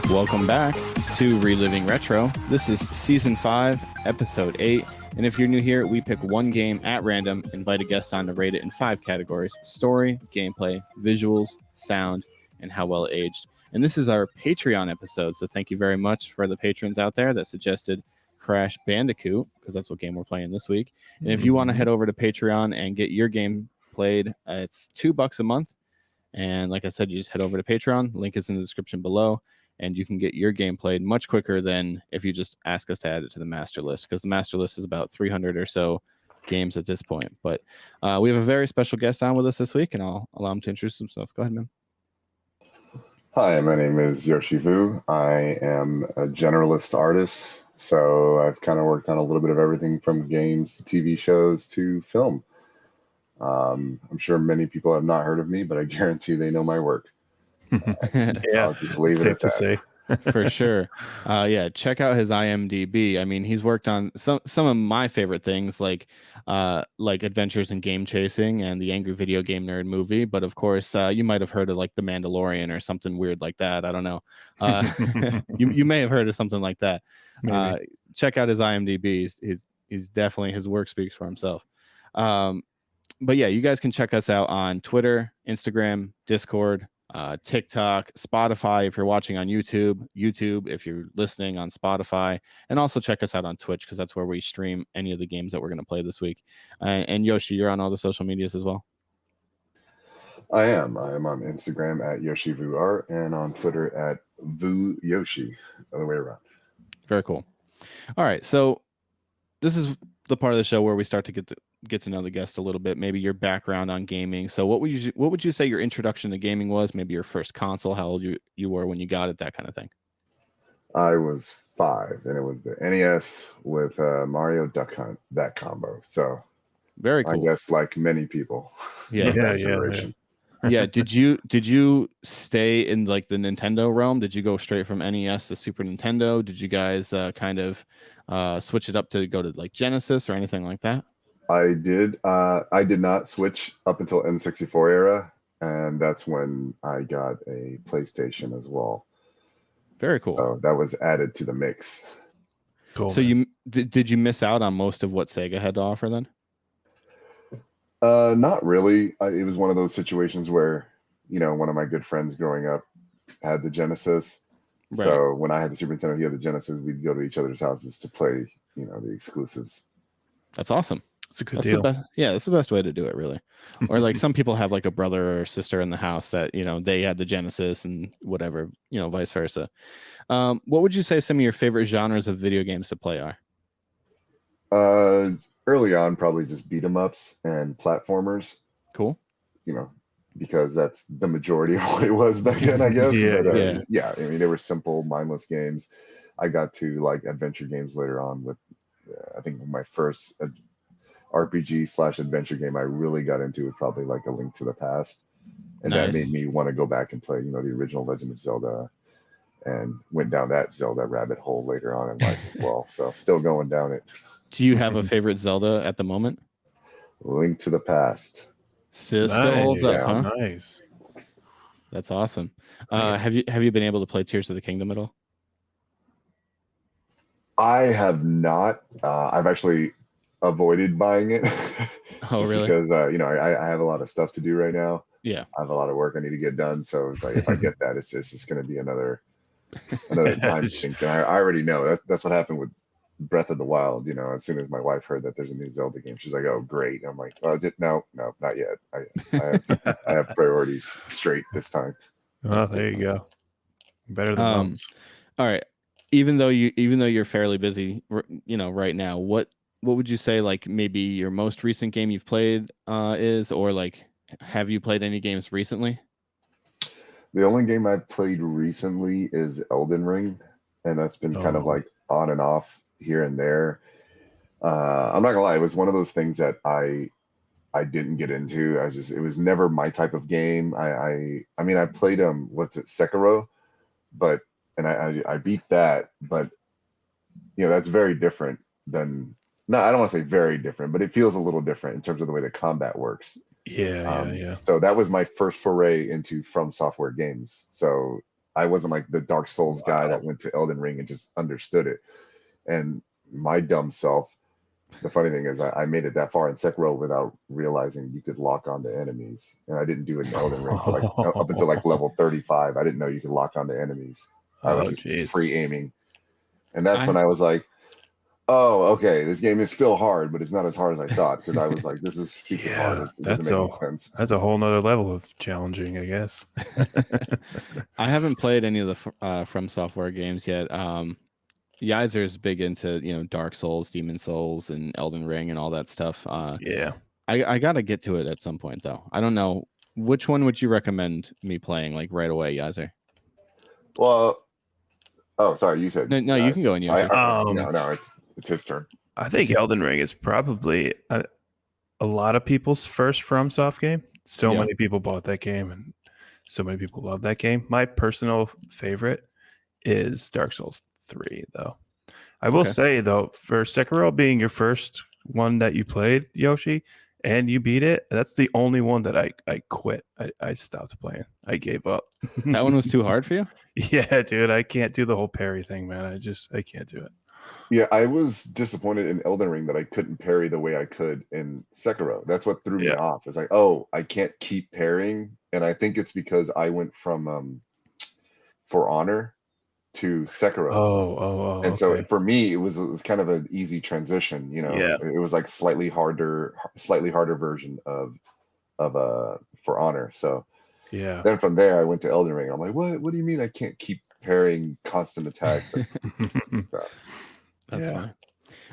Welcome back to Reliving Retro. This is Season 5, Episode 8. And if you're new here, we pick one game at random, invite a guest on to rate it in 5 categories: story, gameplay, visuals, sound, and how well it aged. And this is our Patreon episode, so thank you very much for the patrons out there that suggested Crash Bandicoot, because that's what game we're playing this week. And if you want to head over to Patreon and get your game played, it's $2 a month. And like I said, you just head over to Patreon. Link is in the description below. And you can get your game played much quicker than if you just ask us to add it to the master list, because the master list is about 300 or so games at this point. But we have a very special guest on with us this week, and I'll allow him to introduce himself. Go ahead, man. Hi, my name is Yoshi Vu. I am a generalist artist, so I've kind of worked on a little bit of everything from games, TV shows, to film. I'm sure many people have not heard of me, but I guarantee they know my work. Yeah, I'll just leave it safe at to that. say. For sure. Yeah, check out his IMDb. I mean, he's worked on some of my favorite things, like Adventures in Game Chasing and the Angry Video Game Nerd movie. But of course, you might have heard of like The Mandalorian or something weird like that. I don't know. You may have heard of something like that. Check out his IMDb. He's definitely, his work speaks for himself. But yeah, you guys can check us out on Twitter, Instagram, Discord, TikTok, Spotify if you're watching on YouTube if you're listening on Spotify, and also check us out on Twitch, because that's where we stream any of the games that we're going to play this week. And Yoshi, you're on all the social medias as well? I am on Instagram at Yoshi Vu Art and on Twitter at Vu Yoshi, other way around. Very cool. All right, so this is the part of the show where we start to get to know the guest a little bit, maybe your background on gaming. So what would you say your introduction to gaming was? Maybe your first console, how old you were when you got it, that kind of thing. I was 5, and it was the NES with Mario Duck Hunt, that combo. So very cool. I guess like many people. Yeah. Yeah. Did you stay in like the Nintendo realm? Did you go straight from NES to Super Nintendo? Did you guys kind of switch it up to go to like Genesis or anything like that? I did. I did not switch up until N64 era, and that's when I got a PlayStation as well. Very cool. So that was added to the mix. Cool. So did you miss out on most of what Sega had to offer then? Not really. It was one of those situations where, one of my good friends growing up had the Genesis. Right. So when I had the Super Nintendo, he had the Genesis. We'd go to each other's houses to play, the exclusives. That's awesome. It's a good deal. That's the best way to do it, really. Or like some people have like a brother or sister in the house that, they had the Genesis and whatever, vice versa. What would you say some of your favorite genres of video games to play are? Early on, probably just beat 'em ups and platformers. Cool. Because that's the majority of what it was back then, I guess. Yeah. I mean, they were simple, mindless games. I got to like adventure games later on with, I think my first RPG/adventure game I really got into was probably like A Link to the Past. And Nice. That made me want to go back and play, the original Legend of Zelda, and went down that Zelda rabbit hole later on in life as well. So still going down it. Do you have a favorite Zelda at the moment? Link to the Past. Still holds up, huh? Nice. That's awesome. Have you been able to play Tears of the Kingdom at all? I have not. I've actually avoided buying it. Oh, really? Because I have a lot of stuff to do right now. Yeah. I have a lot of work I need to get done. So it's like if I get that, it's just going to be another time sink. And I already know that's what happened with Breath of the Wild. As soon as my wife heard that there's a new Zelda game, she's like, "Oh, great!" And I'm like, "Oh, no, not yet. I have priorities straight this time." Oh, there you go. Better than most. All right. Even though you're fairly busy, right now, what would you say like maybe your most recent game you've played is, or like have you played any games recently? The only game I've played recently is Elden Ring, and that's been kind of like on and off here and there. I'm not gonna lie, it was one of those things that I didn't get into. It was never my type of game. I mean I played Sekiro, and I beat that, but that's very different than, no, I don't want to say very different, but it feels a little different in terms of the way the combat works. Yeah. So that was my first foray into From Software games. So I wasn't like the Dark Souls guy that went to Elden Ring and just understood it. And my dumb self, the funny thing is I made it that far in Sekiro without realizing you could lock onto enemies. And I didn't do it in Elden Ring for like up until like level 35. I didn't know you could lock onto enemies. I was just free aiming. And that's when I was like, oh, okay, this game is still hard, but it's not as hard as I thought, because I was like, this is stupid hard. It doesn't make any sense. That's a whole nother level of challenging, I guess. I haven't played any of the From Software games yet. Yaiser is big into, Dark Souls, Demon Souls, and Elden Ring and all that stuff. I got to get to it at some point, though. I don't know. Which one would you recommend me playing, like, right away, Yaiser? Well, oh, sorry, you said... No, you can go in, Yaiser. No, it's his turn. I think Elden Ring is probably a lot of people's first FromSoft game. So many people bought that game, and so many people love that game. My personal favorite is Dark Souls 3, though. I will say, though, for Sekiro being your first one that you played, Yoshi, and you beat it, that's the only one that I quit. I stopped playing. I gave up. That one was too hard for you? Yeah, dude. I can't do the whole parry thing, man. I can't do it. Yeah, I was disappointed in Elden Ring that I couldn't parry the way I could in Sekiro. That's what threw me off. It's like, oh, I can't keep parrying. And I think it's because I went from For Honor to Sekiro. Oh. And so for me, it was kind of an easy transition. It was like slightly harder version of For Honor. So then from there, I went to Elden Ring. I'm like, what do you mean I can't keep parrying constant attacks? That's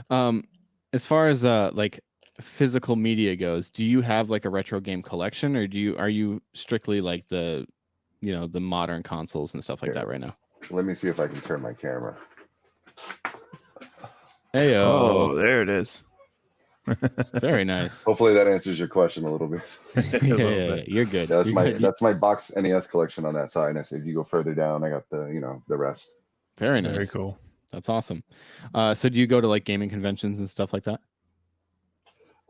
fine. As far as like physical media goes, do you have like a retro game collection, or are you strictly like the modern consoles and stuff like that right now? Let me see if I can turn my camera. Hey, oh, there it is. Very nice. Hopefully that answers your question a little bit. Yeah, you're good. That's my box NES collection on that side. And if you go further down, I got the rest. Very nice. Very cool. That's awesome. So do you go to like gaming conventions and stuff like that?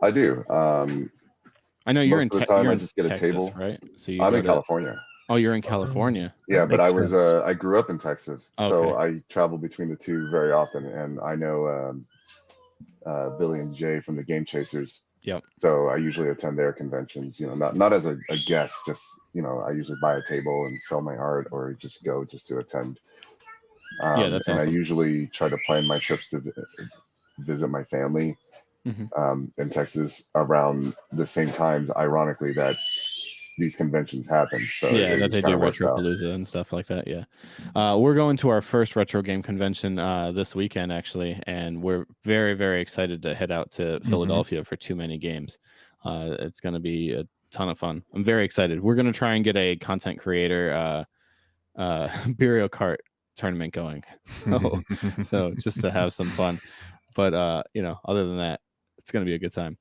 I do. I know you're in the time I just get Texas, a table, right? So I'm in California. Oh, you're in California. Yeah, but I grew up in Texas, so I travel between the two very often, and I know Billy and Jay from the Game Chasers. Yep. So I usually attend their conventions. Not as a guest, just I usually buy a table and sell my art, or just go just to attend. That's awesome. I usually try to plan my trips to visit my family in Texas around the same times, ironically, that these conventions happen. So that they do Retropalooza and stuff like that. We're going to our first retro game convention this weekend, actually, and we're very, very excited to head out to Philadelphia for Too Many Games. It's going to be a ton of fun. I'm very excited. We're going to try and get a content creator Burial Kart tournament going, so just to have some fun. But other than that, it's going to be a good time.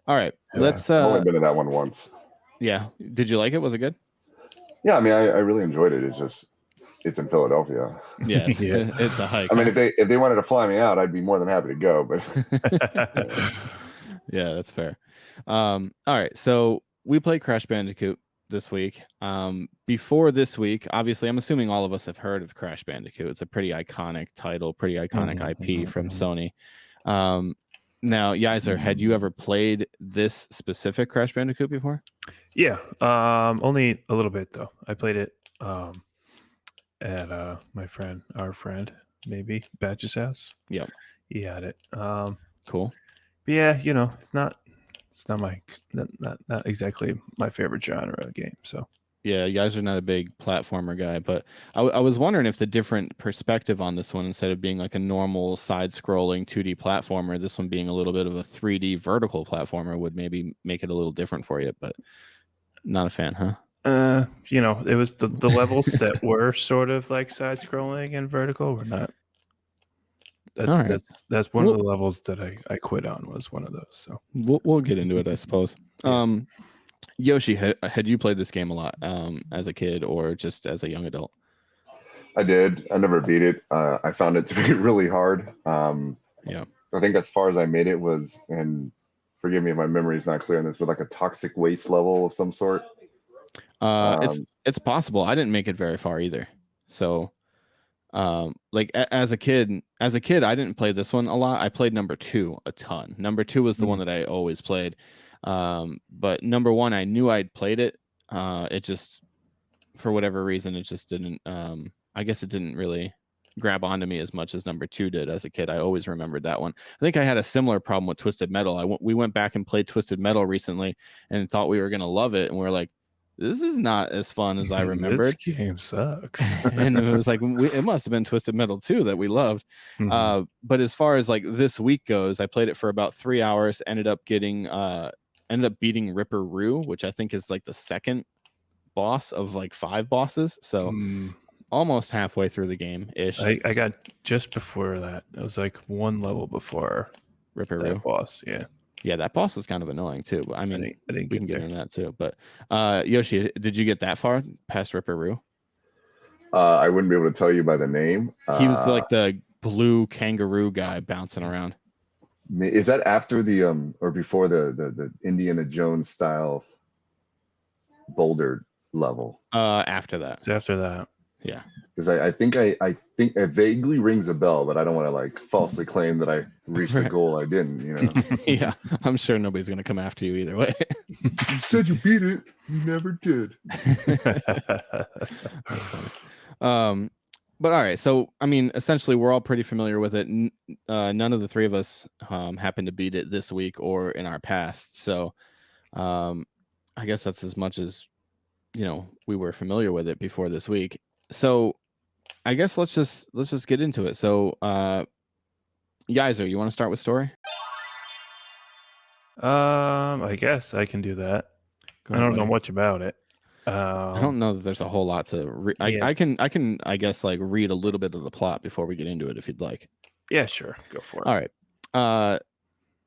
All right, let's. I've only been to that one once. Yeah. Did you like it? Was it good? Yeah, I mean, I really enjoyed it. It's in Philadelphia. Yeah, it's a hike. I mean, if they wanted to fly me out, I'd be more than happy to go. But yeah, that's fair. All right, so we played Crash Bandicoot this week. Before this week, obviously, I'm assuming all of us have heard of Crash Bandicoot. It's a pretty iconic title, pretty iconic IP from Sony. Now, Yaiser, had you ever played this specific Crash Bandicoot before? Yeah, only a little bit though. I played it at our friend, maybe Batch's house. Yep, he had it. Cool. But yeah, it's not exactly my favorite genre of game. So yeah, you guys are not a big platformer guy, but I was wondering if the different perspective on this one, instead of being like a normal side-scrolling 2D platformer, this one being a little bit of a 3D vertical platformer would maybe make it a little different for you. But not a fan, huh? It was the levels that were sort of like side-scrolling and vertical were not. That's one of the levels that I quit on, was one of those. So we'll get into it, I suppose. Yoshi, had you played this game a lot as a kid or just as a young adult? I did. I never beat it. I found it to be really hard. I think as far as I made it was, and forgive me if my memory is not clear on this, but like a toxic waste level of some sort. It's possible. I didn't make it very far either. So like as a kid I didn't play this one a lot. I played number 2 a ton. Number 2 was the one that I always played. But number 1, I knew I'd played it. It just, for whatever reason, it just didn't I guess it didn't really grab onto me as much as number 2 did as a kid. I always remembered that one. I think I had a similar problem with Twisted Metal. We went back and played Twisted Metal recently and thought we were going to love it, and we were like, this is not as fun as I remembered. This game sucks. And it was like, it must have been Twisted Metal 2 that we loved. But as far as like this week goes, I played it for about 3 hours, ended up beating Ripper Roo, which I think is like the second boss of like 5 bosses. So almost halfway through the game ish. I got just before that. It was like 1 level before Ripper Roo boss. Yeah, that boss was kind of annoying too. But I mean, I didn't we can get into that too. But Yoshi, did you get that far past Ripper Roo? I wouldn't be able to tell you by the name. He was like the blue kangaroo guy bouncing around. Is that after the or before the Indiana Jones style boulder level? After that. It's after that. Yeah. Because I think it vaguely rings a bell, but I don't want to like falsely claim that I reached the goal I didn't, you know. Yeah, I'm sure nobody's gonna come after you either way. You said you beat it. You never did. That's funny. But all right, so I mean, essentially, we're all pretty familiar with it. None of the 3 of us happened to beat it this week or in our past. So, I guess that's as much as we were familiar with it before this week. So, I guess let's just get into it. So, Yaiser, you want to start with story? I guess I can do that. I don't know much about it. I don't know that there's a whole lot to I can I guess like read a little bit of the plot before we get into it if you'd like. Yeah, sure. Go for it. All right.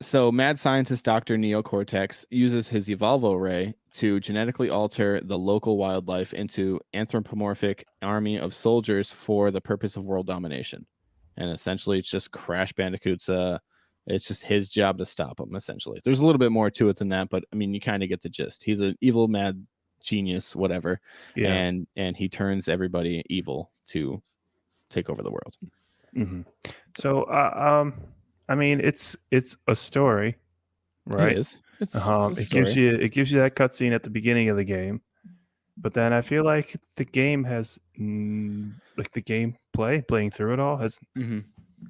So mad scientist Dr. Neocortex uses his Evolvo ray to genetically alter the local wildlife into anthropomorphic army of soldiers for the purpose of world domination. And essentially it's just Crash Bandicoot's it's just his job to stop him, essentially. There's a little bit more to it than that, but I mean you kind of get the gist. He's an evil mad genius, whatever. Yeah. And he turns everybody evil to take over the world. So I mean, it's a story, right? It is. It's it gives you that cutscene at the beginning of the game, but then I feel like the game has like the gameplay, playing through it all has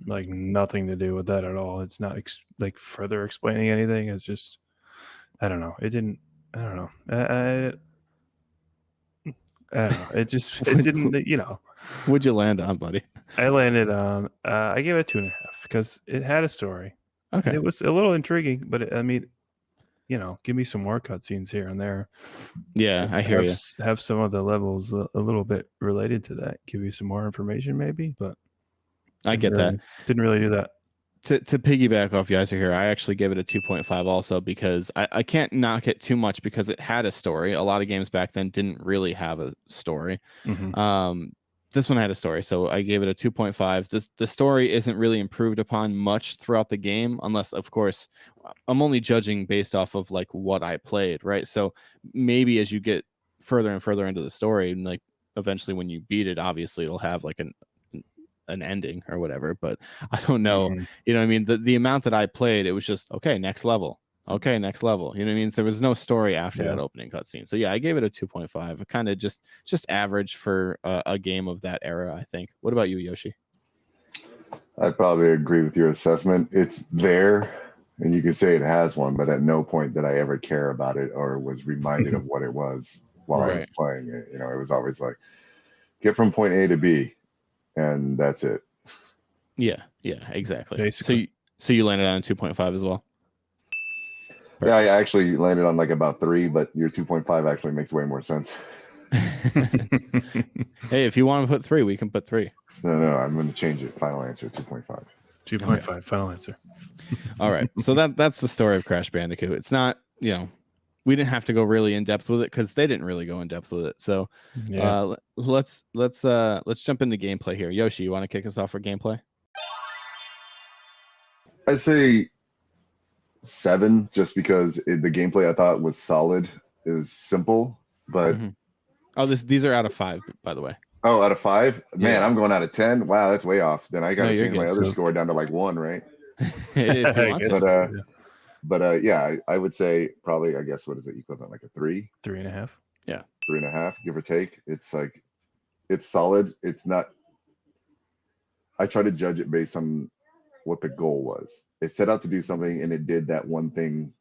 like nothing to do with that at all. It's not like further explaining anything. It's just I don't know. It didn't. I don't know. I don't know. It didn't. You know. What'd you land on, buddy? I landed on. I gave it 2.5 because it had a story. Okay. It was a little intriguing, but I mean, give me some more cutscenes here and there. Yeah, I hear you. Have some of the levels a little bit related to that. Give you some more information, maybe. But I get that. Didn't really do that. To piggyback off Yaiser here, I actually gave it a 2.5 also because I can't knock it too much because it had a story. A lot of games back then didn't really have a story. This one had a story, so I gave it a 2.5. The story isn't really improved upon much throughout the game, unless, of course, I'm only judging based off of like what I played, right? So maybe as you get further and further into the story, and like eventually when you beat it, obviously it'll have like an ending or whatever. But I don't know. You know what I mean? The amount that I played, it was just okay, next level. Okay, next level. You know what I mean? So there was no story after that opening cutscene. So yeah, I gave it a 2.5. Kind of just average for a game of that era, I think. What about you, Yoshi? I probably agree with your assessment. It's there, and you can say it has one, but at no point did I ever care about it or was reminded of what it was while I was playing it. You know, it was always like, get from point A to B, and that's it. Yeah, exactly. Basically. So you landed on 2.5 as well? Yeah, I actually landed on like about 3, but your 2.5 actually makes way more sense. Hey, if you want to put 3, we can put 3. No, I'm going to change it. Final answer, 2.5. 2.5, final answer. All right. So that's the story of Crash Bandicoot. It's not, we didn't have to go really in depth with it because they didn't really go in depth with it. So let's jump into gameplay here. Yoshi, you want to kick us off for gameplay? I say 7, just because the gameplay I thought was solid. It was simple, but these are out of 5, by the way. Oh, out of 5? Man, Yeah. I'm going out of 10. Wow, that's way off. Then I got No, to you're change my good. other So score down to like 1, right? If you I want guess to. But yeah. yeah, I would say probably, I guess, what is it equivalent, like a 3, 3.5. Yeah. 3.5, give or take. It's like, it's solid. It's not. I try to judge it based on what the goal was. It set out to do something, and it did that one thing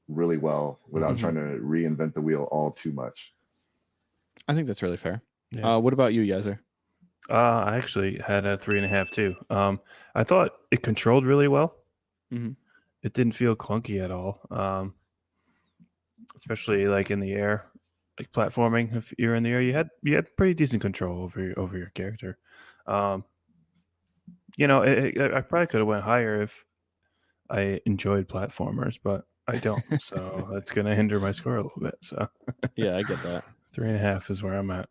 really well without Mhm. trying to reinvent the wheel all too much. I think that's really fair. Yeah. What about you, Yaiser? I actually had a 3.5 too. I thought it controlled really well. Mhm. It didn't feel clunky at all. Especially like in the air, like platforming. If you're in the air, you had pretty decent control over your character. I probably could have went higher if I enjoyed platformers, but I don't. So that's gonna hinder my score a little bit. So Yeah, I get that. 3.5 is where I'm at.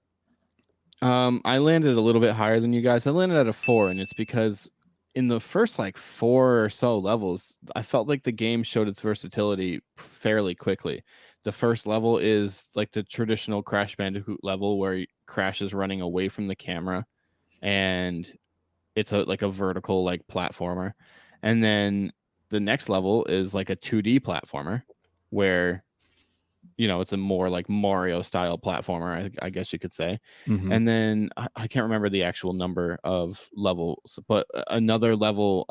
I landed a little bit higher than you guys. I landed at a 4, and it's because in the first like 4 or so levels, I felt like the game showed its versatility fairly quickly. The first level is like the traditional Crash Bandicoot level where Crash is running away from the camera, and it's like a vertical like platformer. And then the next level is like a 2D platformer where it's a more like Mario style platformer, I guess you could say. Mhm. And then I can't remember the actual number of levels, but another level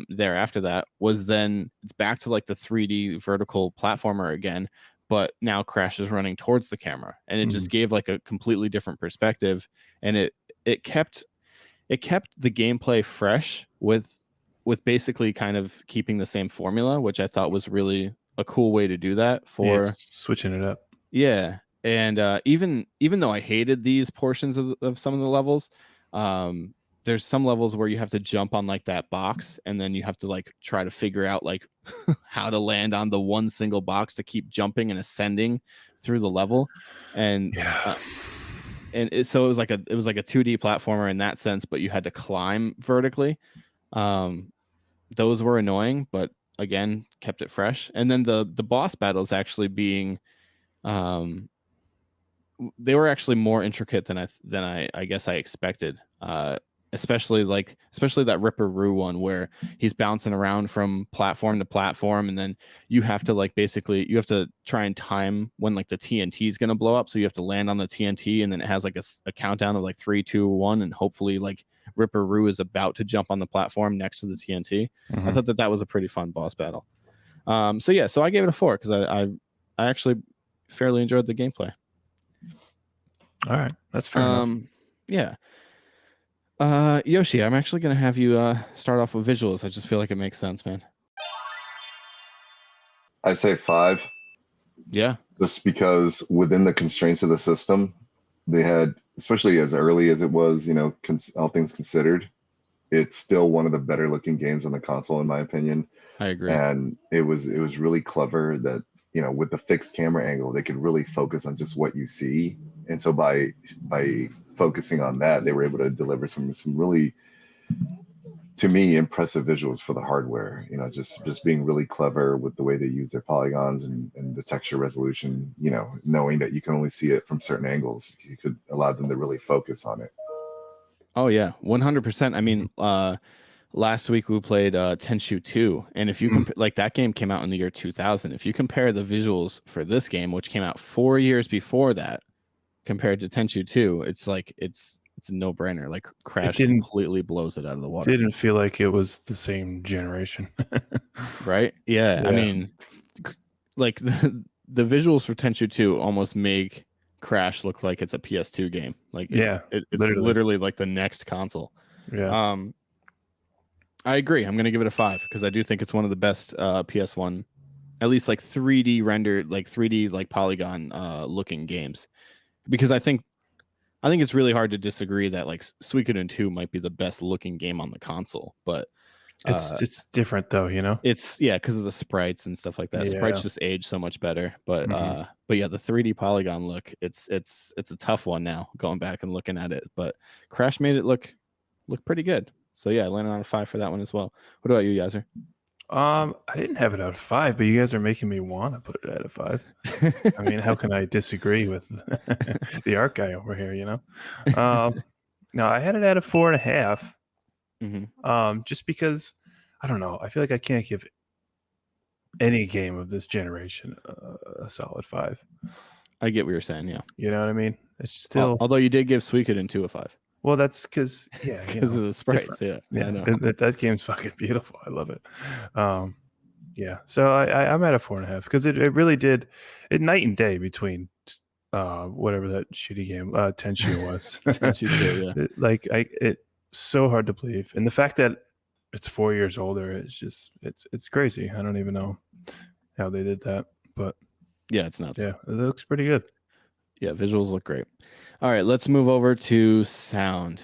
there after that was then it's back to like the 3D vertical platformer again, but now Crash is running towards the camera, and it just gave like a completely different perspective, and it kept the gameplay fresh with basically kind of keeping the same formula, which I thought was really a cool way to do that Yeah, for switching it up. yeah. And even though I hated these portions of some of the levels, there's some levels where you have to jump on like that box, and then you have to like try to figure out like how to land on the one single box to keep jumping and ascending through the level. And Yeah. so it was like a 2D platformer in that sense, but you had to climb vertically. Those were annoying, but again, kept it fresh. And then the boss battles actually being they were actually more intricate than I guess I expected. Especially that Ripper Roo one where he's bouncing around from platform to platform, and then you have to like basically you have to try and time when like the TNT is gonna blow up, so you have to land on the TNT, and then it has like a countdown of like 3, 2, 1, and hopefully like Ripper Roo is about to jump on the platform next to the TNT. I thought that was a pretty fun boss battle. So I gave it a 4 because I actually fairly enjoyed the gameplay. All right, that's fair enough. Yeah. Yoshi, I'm actually gonna have you start off with visuals. I just feel like it makes sense, man. I say 5, Yeah. just because within the constraints of the system, they had, especially as early as it was, all things considered, it's still one of the better looking games on the console, in my opinion. I agree. And it was really clever that, with the fixed camera angle, they could really focus on just what you see. And so by focusing on that, they were able to deliver some really, to me, impressive visuals for the hardware. Just being really clever with the way they use their polygons and the texture resolution, knowing that you can only see it from certain angles, you could allow them to really focus on it. Oh yeah, 100%. I mean, last week we played Tenchu 2, and if you like that game came out in the year 2000. If you compare the visuals for this game, which came out 4 years before that, compared to Tenchu 2, it's like it's a no-brainer. Like Crash completely blows it out of the water. Didn't feel like it was the same generation. Right? Yeah. I mean, like the visuals for Tenchu 2 almost make Crash look like it's a PS2 game. Like it's literally like the next console. Yeah. I agree. I'm gonna give it a 5 because I do think it's one of the best PS1, at least like 3D rendered, like 3D like polygon looking games. Because I think it's really hard to disagree that like Suikoden 2 might be the best looking game on the console, but it's different though, It's because of the sprites and stuff like that. Yeah. Sprites just age so much better. But yeah, the 3D polygon look, it's a tough one now going back and looking at it. But Crash made it look pretty good. So yeah, I landed on a 5 for that one as well. What about you, Yaiser? I didn't have it out of 5, but you guys are making me want to put it out of 5. I mean, how can I disagree with the art guy over here? No, I had it at a 4.5. Mm-hmm. Just because I don't know. I feel like I can't give any game of this generation a solid 5. I get what you're saying. Yeah. You know what I mean? It's still Although you did give Suikoden 2 a 5 well. That's because because of the it's sprites. different. Yeah, I know. That game's fucking beautiful. I love it. Yeah. So I'm at a 4.5 because it really did it night and day between whatever that shitty game Tenchu was. Tenchu 2, yeah. It's so hard to believe, and the fact that it's 4 years older is just it's crazy. I don't even know how they did that, but Yeah, it's nuts. yeah, it looks pretty good. Yeah, visuals look great. All right, let's move over to sound.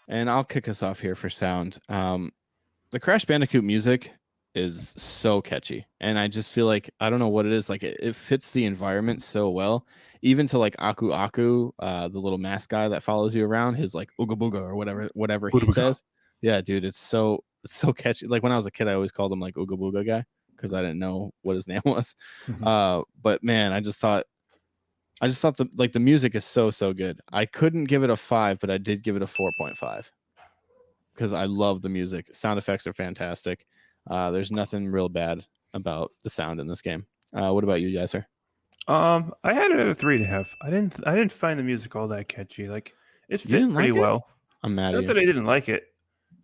And I'll kick us off here for sound. The Crash Bandicoot music is so catchy. And I just feel like, I don't know what it is, like it fits the environment so well. Even to like Aku Aku, the little mask guy that follows you around, his like Ooga Booga or whatever he says. Yeah, dude, it's so catchy. Like when I was a kid, I always called him like Ooga Booga guy because I didn't know what his name was. But man, I just thought the music is so good. I couldn't give it a 5, but I did give it a 4.5 because I love the music. Sound effects are fantastic. There's nothing real bad about the sound in this game. What about you, Yaiser? I had it at a 3.5. I didn't find the music all that catchy. Like it fit pretty well. I'm mad It's at not you. that I didn't like it,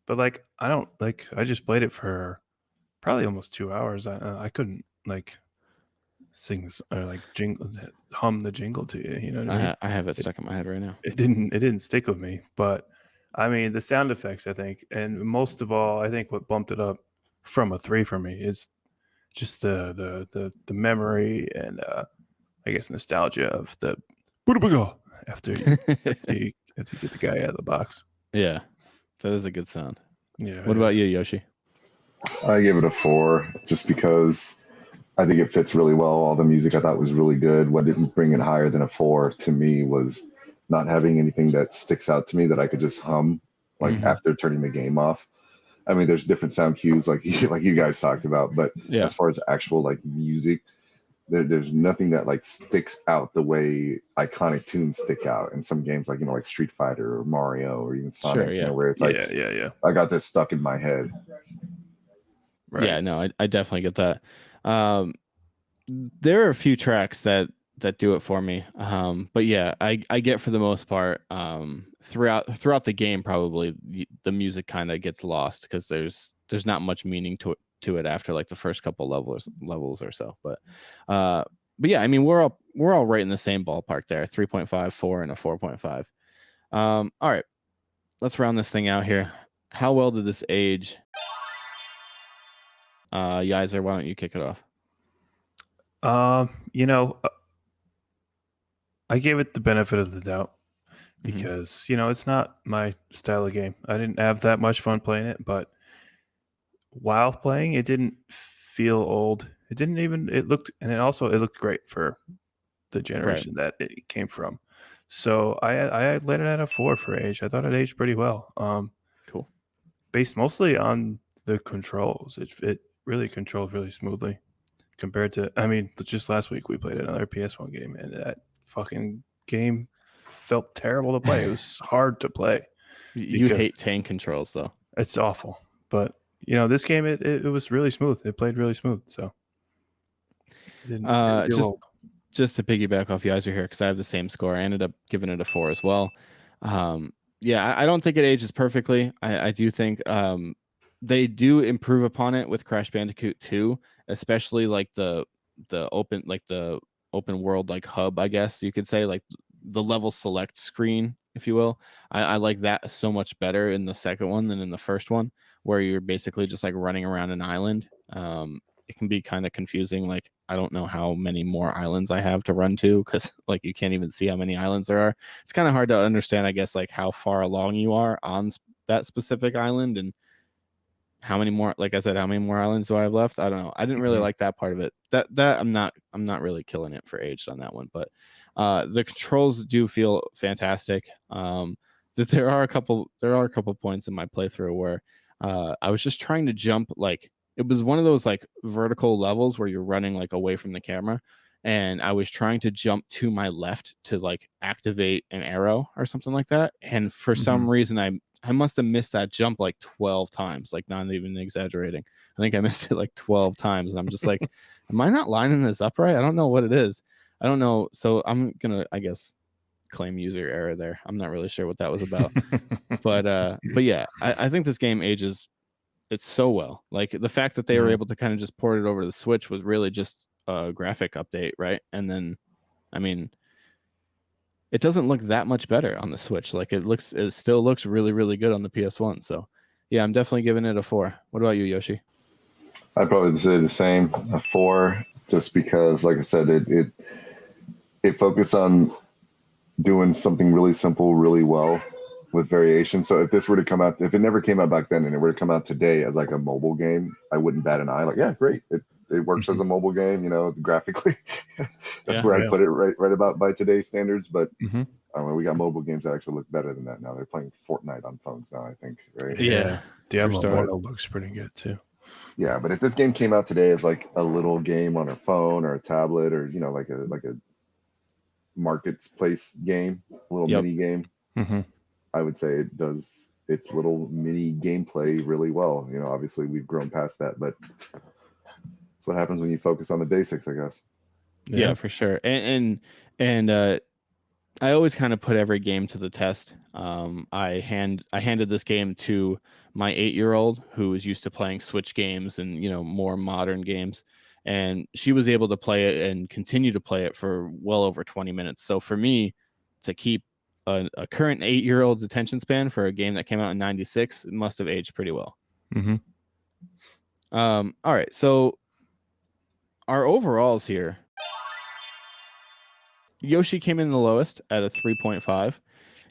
but like I don't like. I just played it for probably almost 2 hours. I couldn't like sing this or like hum the jingle to you. You know what I mean? I have it stuck in my head right now. It didn't stick with me. But I mean, the sound effects, I think, and most of all, I think what bumped it up from a 3 for me is just the memory and I guess nostalgia of the after you get the guy out of the box. Yeah, that is a good sound. Yeah. What about you, Yoshi? I gave it a 4 just because I think it fits really well. All the music I thought was really good. What didn't bring it higher than a 4 to me was not having anything that sticks out to me that I could just hum like after turning the game off. I mean, there's different sound cues like you guys talked about, but as far as actual like music, there's nothing that like sticks out the way iconic tunes stick out in some games, like like Street Fighter or Mario or even Sonic. Sure, yeah. Where it's like, I got this stuck in my head. Right. Yeah, no, I definitely get that. There are a few tracks that do it for me. But yeah, I get for the most part, throughout the game, probably the music kind of gets lost because there's not much meaning to it after like the first couple levels or so. But yeah, I mean we're all right in the same ballpark there. 3.5, 4, and a 4.5. All right, let's round this thing out here. How well did this age? Yaiser, why don't you kick it off? I gave it the benefit of the doubt because it's not my style of game. I didn't have that much fun playing it, but while playing, it didn't feel old. It looked great for the generation that it came from. So I let it at a 4 for age. I thought it aged pretty well. Cool. Based mostly on the controls. It really controlled really smoothly compared to, I mean, just last week we played another PS1 game and that fucking game felt terrible to play. It was hard to play. You hate tank controls though. It's awful. But this game it was really smooth. It played really smooth. So just to piggyback off Yaiser here, because I have the same score. I ended up giving it a 4 as well. Yeah, I don't think it ages perfectly. I do think they do improve upon it with Crash Bandicoot 2, especially like the open world like hub, I guess you could say, like the level select screen, if you will. I like that so much better in the second one than in the first one, where you're basically just like running around an island. It can be kind of confusing. Like, I don't know how many more islands I have to run to because like you can't even see how many islands there are. It's kind of hard to understand, I guess, like how far along you are on that specific island and how many more, like I said, how many more islands do I have left? I don't know. I didn't really like that part of it. That I'm not really killing it for aged on that one, but the controls do feel fantastic. There are a couple points in my playthrough where I was just trying to jump, like it was one of those like vertical levels where you're running like away from the camera, and I was trying to jump to my left to like activate an arrow or something like that, and for some reason I must have missed that jump like 12 times, like not even exaggerating. I think I missed it like 12 times, and I'm just like, am I not lining this up right? I don't know what it is. I don't know. So I'm gonna, I guess, claim user error there. I'm not really sure what that was about. but yeah, I think this game ages it's so well. Like the fact that they were able to kind of just port it over to the Switch was really just a graphic update, right? And then, I mean, it doesn't look that much better on the Switch. Like it still looks really, really good on the PS1. So yeah, I'm definitely giving it a 4. What about you, Yoshi? I'd probably say the same, a 4, just because, like I said, it focused on doing something really simple, really well with variation. So if this were to come out, if it never came out back then and it were to come out today as like a mobile game, I wouldn't bat an eye. Like, yeah, great. It works as a mobile game, you know, graphically. That's where I put it right about by today's standards. But I don't know, we got mobile games that actually look better than that now. They're playing Fortnite on phones now, I think, right? Yeah. Diablo Immortal looks pretty good too. Yeah, but if this game came out today as like a little game on a phone or a tablet, or you know, like a marketplace game, a little mini game, I would say it does its little mini gameplay really well. You know, obviously we've grown past that, but that's what happens when you focus on the basics, I guess. Yeah, for sure. And I always kind of put every game to the test. I handed this game to my 8-year-old who was used to playing Switch games and, you know, more modern games, and she was able to play it and continue to play it for well over 20 minutes. So for me to keep a current 8-year-old's attention span for a game that came out in 96, it must have aged pretty well. All right, so our overalls here. Yoshi came in the lowest at a 3.5.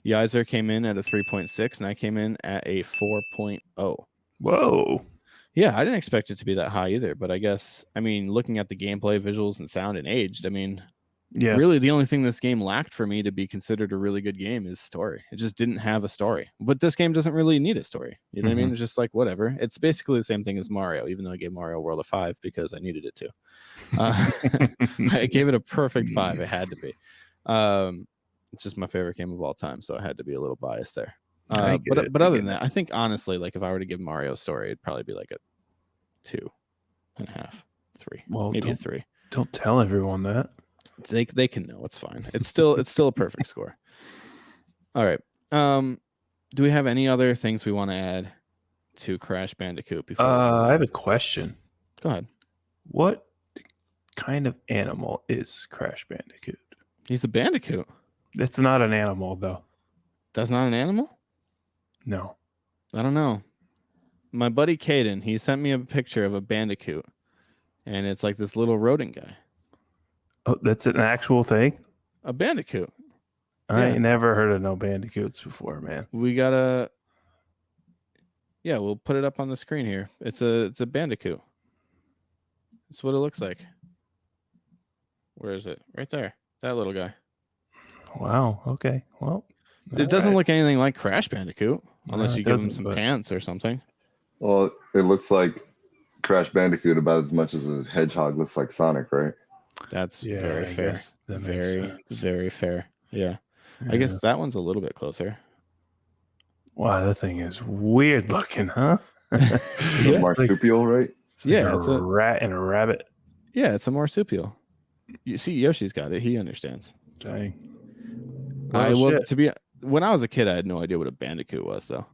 Yaiser came in at a 3.6, and I came in at a 4.0. Whoa. Yeah, I didn't expect it to be that high either, but I guess, I mean, looking at the gameplay, visuals, and sound and aged, I mean, really the only thing this game lacked for me to be considered a really good game is story. It just didn't have a story. But this game doesn't really need a story. You know what I mean? It's just like, whatever. It's basically the same thing as Mario, even though I gave Mario World a 5 because I needed it to. I gave it a perfect 5. It had to be. It's just my favorite game of all time, so I had to be a little biased there. But other than that, I think honestly, like if I were to give Mario a story, it'd probably be like a 2.5, 3, maybe a 3. Don't tell everyone that. They can know. It's fine. It's still a perfect score. All right. Do we have any other things we want to add to Crash Bandicoot before? I have a question. Go ahead. What kind of animal is Crash Bandicoot? He's a bandicoot. It's not an animal, though. That's not an animal? No. I don't know. My buddy Caden, he sent me a picture of a bandicoot, and it's like this little rodent guy. Oh, that's an actual thing? A bandicoot. I ain't never heard of no bandicoots before, man. We gotta. Yeah, we'll put it up on the screen here. It's a bandicoot. That's what it looks like. Where is it? Right there. That little guy. Wow. Okay. Well, it doesn't look anything like Crash Bandicoot unless you give him some pants or something. Well, it looks like Crash Bandicoot about as much as a hedgehog looks like Sonic, right? That's very fair. Very fair. Yeah. I guess that one's a little bit closer. Wow, that thing is weird looking, huh? A marsupial, right? Yeah, it's a rat and a rabbit. Yeah, it's a marsupial. You see, Yoshi's got it. He understands. Dang. When I was a kid, I had no idea what a bandicoot was, though.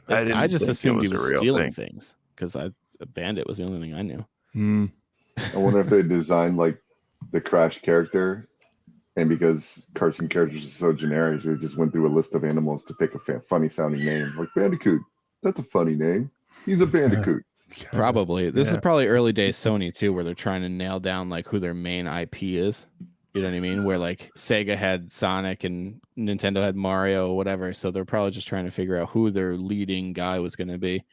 I just assumed he was stealing things because a bandit was the only thing I knew. I wonder if they designed like the Crash character, and because cartoon characters are so generic, they just went through a list of animals to pick a funny sounding name. Like Bandicoot, that's a funny name. He's a bandicoot. Probably. This is probably early days Sony too, where they're trying to nail down like who their main IP is. You know what I mean? Where like Sega had Sonic and Nintendo had Mario or whatever. So they're probably just trying to figure out who their leading guy was going to be.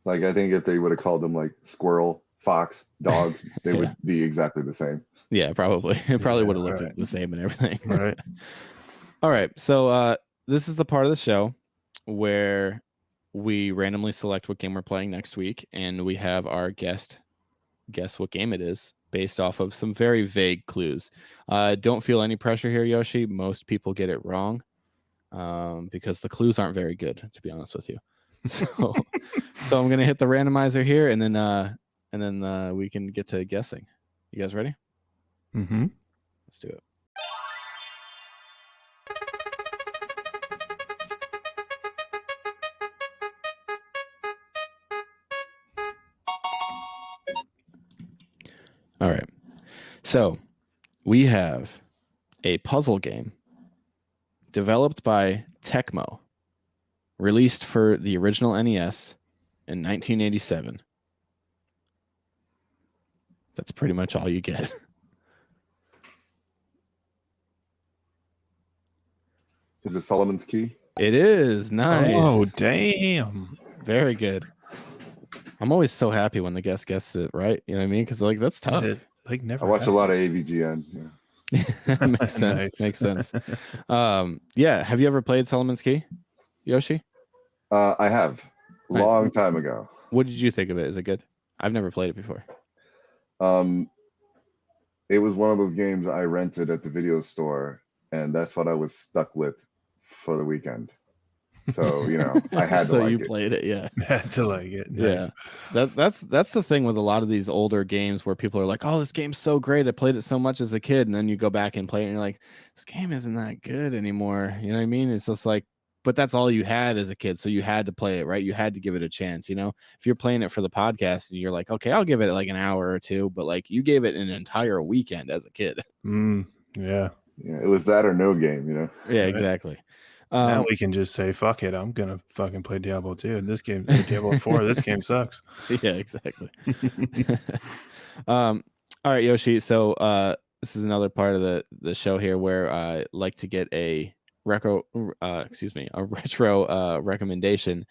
Like I think if they would have called them like Squirrel, Fox, Dog, they would be exactly the same. Yeah, probably. It probably would have looked the same and everything. Right. All right. So this is the part of the show where we randomly select what game we're playing next week, and we have our guest guess what game it is based off of some very vague clues. Don't feel any pressure here, Yoshi. Most people get it wrong because the clues aren't very good, to be honest with you. So, so I'm gonna hit the randomizer here, and then we can get to guessing. You guys ready? Mm-hmm. Let's do it. All right. So we have a puzzle game developed by Tecmo, released for the original NES in 1987. That's pretty much all you get. Is it Solomon's Key? It is. Nice. Oh, damn. Very good. I'm always so happy when the guest gets it right. You know what I mean? Because like that's tough. It, like never. I watch a lot of AVGN. Yeah. Makes sense. Nice. Makes sense. Yeah. Have you ever played Solomon's Key, Yoshi? I have. Nice. Long time ago. What did you think of it? Is it good? I've never played it before. It was one of those games I rented at the video store, and that's what I was stuck with for the weekend. So, you know, I had to so like you it. played it, yeah. Had to like it. Nice. Yeah. That's the thing with a lot of these older games where people are like, oh, this game's so great. I played it so much as a kid. And then you go back and play it and you're like, this game isn't that good anymore. You know what I mean? It's just like, but that's all you had as a kid. So you had to play it, right? You had to give it a chance. You know, if you're playing it for the podcast and you're like, okay, I'll give it like an hour or two, but like you gave it an entire weekend as a kid. Yeah. Yeah, it was that or no game, you know? Yeah, exactly. Now we can just say, fuck it. I'm going to fucking play Diablo 2. And this game, Diablo 4, this game sucks. Yeah, exactly. All right, Yoshi. So this is another part of the show here where I like to get a retro recommendation.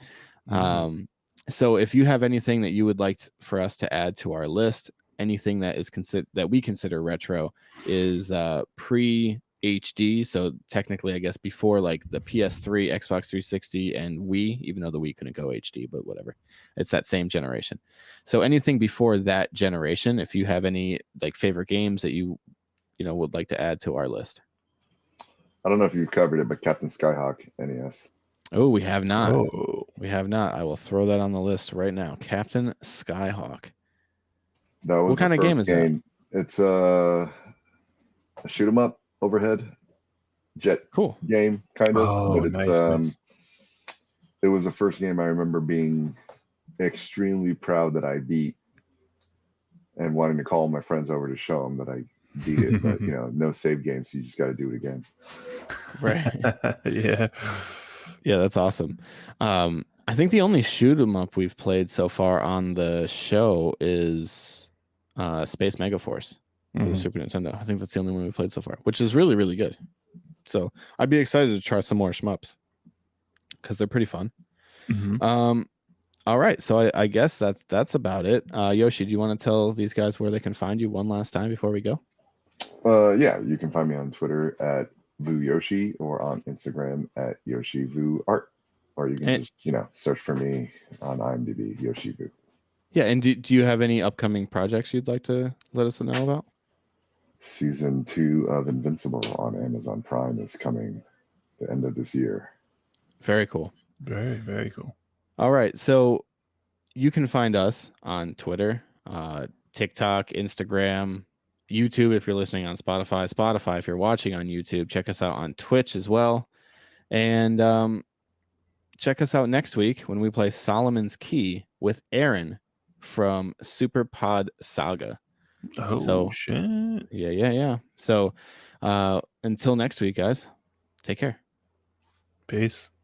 So if you have anything that you would like for us to add to our list, anything that is that we consider retro is pre HD, so technically I guess before like the PS3, Xbox 360 and Wii, even though the Wii couldn't go HD, but whatever, it's that same generation. So anything before that generation, if you have any like favorite games that you know would like to add to our list. I don't know if you've covered it, but Captain Skyhawk NES. Oh, we have not. We have not. I will throw that on the list right now. Captain Skyhawk. That was what kind of game is that? It's a shoot 'em up overhead jet game, kind of. Oh, but it's nice. It was the first game I remember being extremely proud that I beat and wanting to call my friends over to show them that I beat it. But you know, no save game, so you just got to do it again. Right. Yeah, that's awesome. I think the only shoot 'em up we've played so far on the show is Space Megaforce for the Super Nintendo. I think that's the only one we've played so far, which is really, really good. So I'd be excited to try some more shmups because they're pretty fun. All right, so I guess that's about it. Yoshi, do you want to tell these guys where they can find you one last time before we go? Yeah, you can find me on Twitter at Vu Yoshi or on Instagram at Yoshi Vu Art, or you can just search for me on IMDb, Yoshi Vu. Yeah, and do you have any upcoming projects you'd like to let us know about? Season 2 of Invincible on Amazon Prime is coming the end of this year. Very cool. Very, very cool. All right, so you can find us on Twitter, TikTok, Instagram, YouTube if you're listening on Spotify if you're watching on YouTube. Check us out on Twitch as well. And check us out next week when we play Solomon's Key with Aaron from Super Pod Saga. Oh, shit. Yeah. So until next week, guys, take care. Peace.